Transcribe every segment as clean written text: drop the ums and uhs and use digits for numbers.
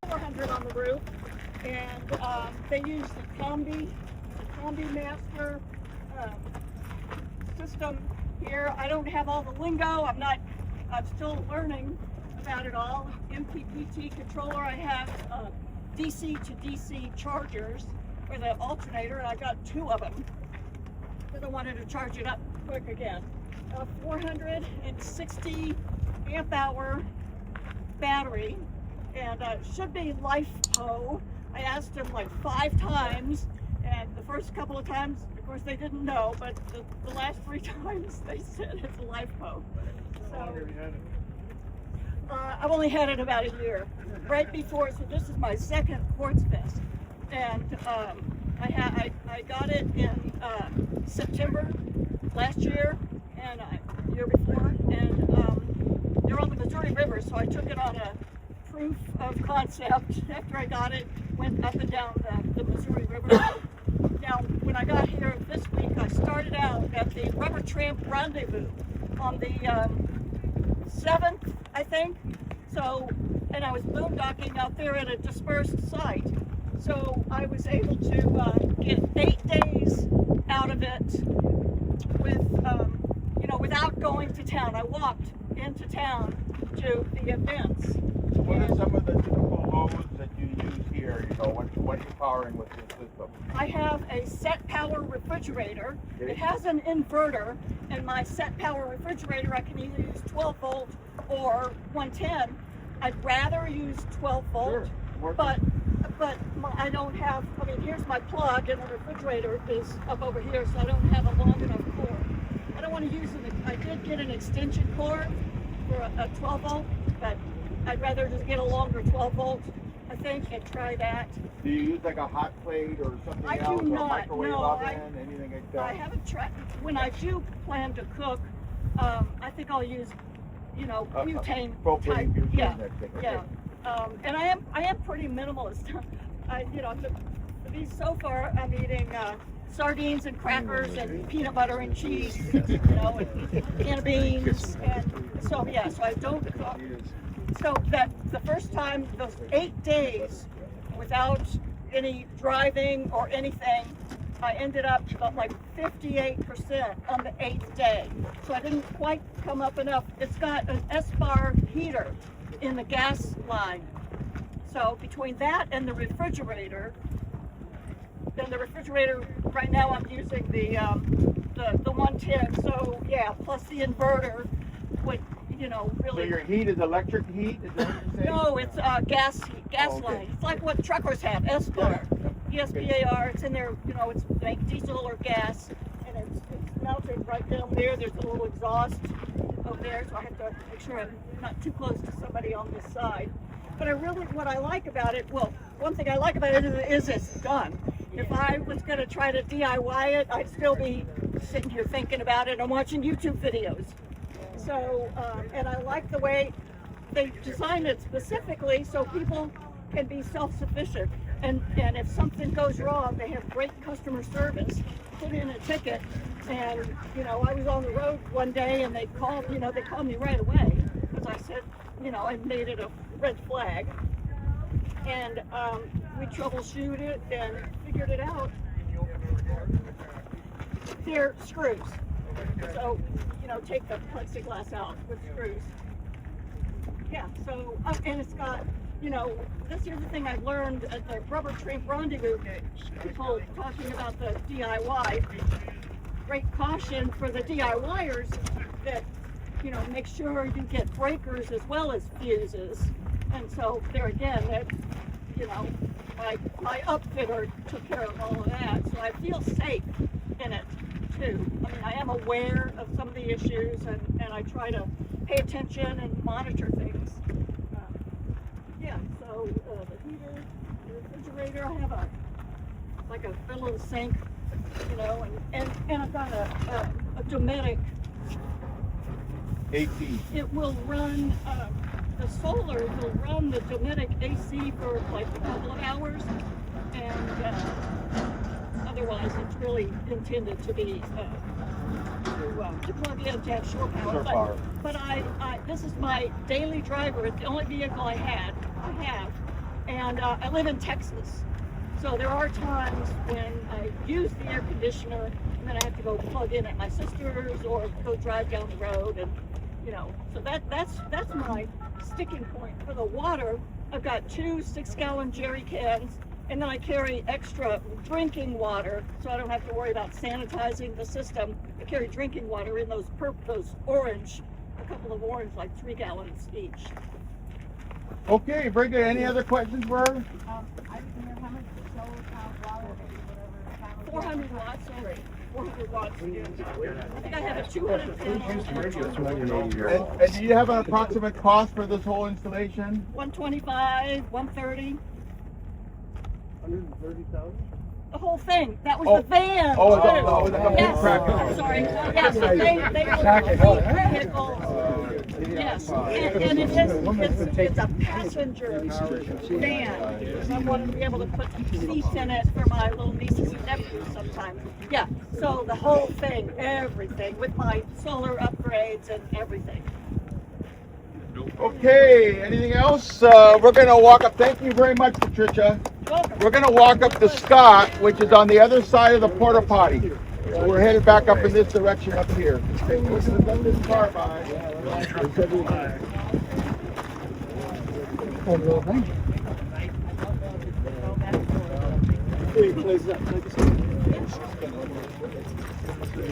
400 on the roof, and they use the Combi Master system here. I don't have all the lingo. I'm still learning about it all. MPPT controller. I have DC to DC chargers for the alternator, and I got 2 of them because I wanted to charge it up quick again. 460 amp hour battery, and should be LiFePO. I asked them like 5 times, and the first couple of times, of course, they didn't know, but the last 3 times they said it's a LiFePO. So, how long have you had it? I've only had it about a year. Right before, so this is my second QuartzFest, and I got it in September last year and year before, and they're on the Missouri River, so I took it on a proof of concept. After I got it, went up and down the Missouri River. Now, when I got here this week, I started out at the Rubber Tramp Rendezvous on the 7th, I think. So, and I was boondocking out there at a dispersed site. So I was able to get 8 days out of it with, without going to town. I walked into town to the events. So what are some of the typical loads that you use here? What are you powering with your system? I have a set power refrigerator. It has an inverter, and my set power refrigerator, I can either use 12 volt or 110. I'd rather use 12 volt, sure. but I don't have, here's my plug, and the refrigerator is up over here, so I don't have a long enough cord. I don't want to use I did get an extension cord for a 12 volt, but I'd rather just get a longer 12 volt, I think, and try that. Do you use like a hot plate or something else? I do not, or a microwave no. oven, anything like that? I haven't tried. When I do plan to cook, I think I'll use, butane type. Yeah, yeah. And I am pretty minimalist. So far I'm eating sardines and crackers and peanut butter and cheese, and can of beans, and so I don't cook. So that the first time, those 8 days without any driving or anything, I ended up about like 58% on the 8th day. So I didn't quite come up enough. It's got an S-bar heater in the gas line. So between that and the refrigerator, right now I'm using the 110. So yeah, plus the inverter would, really. So your heat is electric heat? Is that what you're saying? No, it's gas line. It's like what truckers have, S-bar. ESPAR, it's in there, it's like diesel or gas, and it's mounted right down there. There's a little exhaust over there, so I have to make sure I'm not too close to somebody on this side. But what I like about it, one thing I like about it is it's done. If I was going to try to DIY it, I'd still be sitting here thinking about it and watching YouTube videos. So, and I like the way they designed it specifically so people can be self-sufficient. And if something goes wrong, they have great customer service. Put in a ticket, and I was on the road one day, and they called me right away because I said, I made it a red flag, and we troubleshoot it and figured it out. They're screws, so take the plexiglass out with screws. Yeah. So and it's got. This is the thing I've learned at the Rubber Tramp Rendezvous, people talking about the DIY. Great caution for the DIYers that, make sure you get breakers as well as fuses. And so there again, that, my upfitter took care of all of that. So I feel safe in it too. I am aware of some of the issues, and I try to pay attention and monitor things. So the heater, the refrigerator, I have a little sink, and I've got a Dometic AC. It will run, the solar will run the Dometic AC for like a couple of hours, and otherwise it's really intended to be to plug in to have shore power. But this is my daily driver. It's the only vehicle I have, And I live in Texas. So there are times when I use the air conditioner and then I have to go plug in at my sister's or go drive down the road, and so that's my sticking point. For the water, I've got 2 6-gallon jerry cans, and then I carry extra drinking water so I don't have to worry about sanitizing the system. I carry drinking water in those orange, a couple of orange, like 3 gallons each. Okay, very good. Any other questions for her? I didn't hear how much the solar power water, whatever. 400 watts already. 400 watts. I think I have a 200. And do you have an approximate cost for this whole installation? 125, 130. 130,000? The whole thing. That was the van. Oh, too. the whole Yes. cracker. Sorry. Yes, they were vehicles. Yes, and it's a passenger van because I wanted to be able to put seats in it for my little nieces and nephews sometimes. Yeah, so the whole thing, everything, with my solar upgrades and everything. Okay, anything else? We're going to walk up. Thank you very much, Patricia. Welcome. We're going to walk up to Scott, which is on the other side of the porta potty. So we're headed back up in this direction up here. Okay, we're going to let this car by.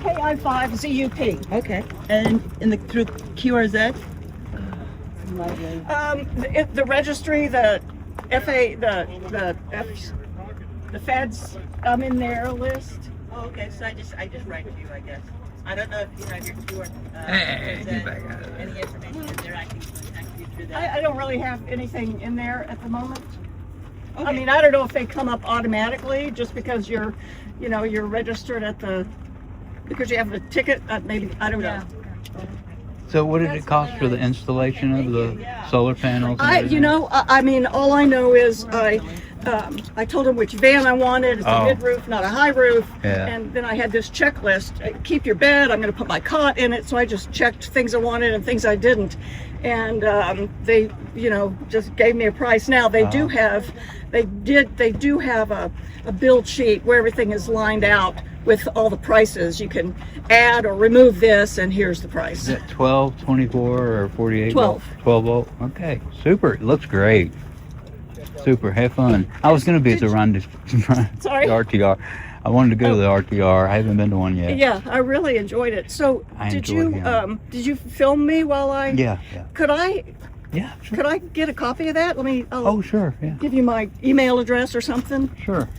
KI5 ZUP. Okay. And through QRZ? The registry, the FA, the feds, I'm in their list. Oh, okay. So I just write to you, I guess. I don't know if you have your QR. Any information if they're actually contacting you through that. I don't really have anything in there at the moment. Okay. I mean, I don't know if they come up automatically just because you're registered at because you have a ticket. Maybe I don't know. So what did it cost for the installation of the solar panels? and everything? I mean, all I know is I told him which van I wanted. It's a mid-roof, not a high roof. Yeah. And then I had this checklist. Keep your bed. I'm going to put my cot in it. So I just checked things I wanted and things I didn't. And they, just gave me a price. Now they do have a build sheet where everything is lined out with all the prices. You can add or remove this, and here's the price. Is it 12, 24, or 48 12. volt? 12 volt. Okay, super. It looks great. Super. Have fun. I was going to be at the Sorry? the RTR. I wanted to go to the RTR. I haven't been to one yet. Yeah, I really enjoyed it. So I did enjoyed you him. did you film me while I? Yeah. Could I Yeah, sure. Could I get a copy of that? I'll Oh, sure. Yeah. give you my email address or something. Sure.